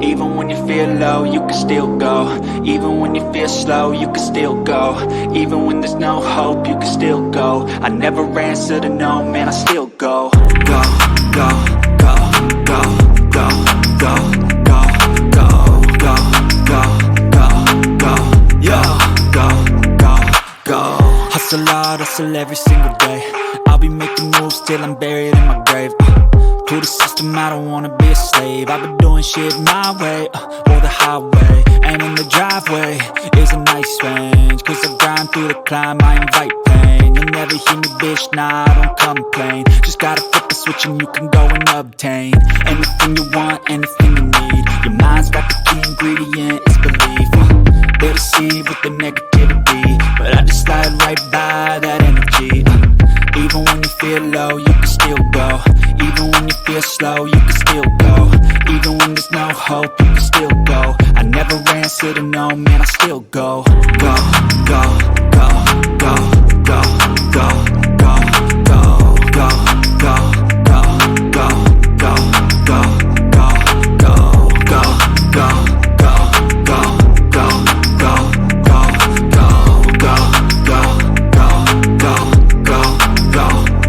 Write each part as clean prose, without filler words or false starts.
Even when you feel low, you can still go. Even when you feel slow, you can still go. Even when there's no hope, you can still go. I never answer to no, man, I still go. Go, go, go, go, go, go, hustle every single day. I'll be making moves till I'm buried in my grave. To the system, I don't wanna be a slave. I've been doing shit my way, or the highway. And in the driveway is a nice range, cause I grind through the climb, I invite pain. You'll never hear me, bitch, nah, I don't complain. Just gotta flip the switch and you can go and obtain anything you want, anything you need. Your mind's got the key ingredient, it's belief. They deceive with the negativity, but I just slide right by that energy. Even when you feel low, you can still go. Even when you feel slow, you can still go. Even when there's no hope, you can still go. I never answer to no, man, I still go. Go, go, go, go, go, go, go, go, go, go, go, go, go, go, go, go, go, go,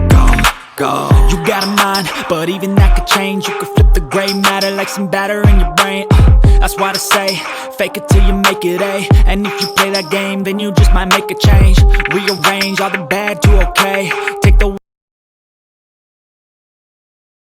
go, go. You got a mind, but even that could change. You could flip the gray matter like some batter in your brain. That's why they say, fake it till you make it A. And if you play that game, then you just might make a change. Rearrange all the bad to okay.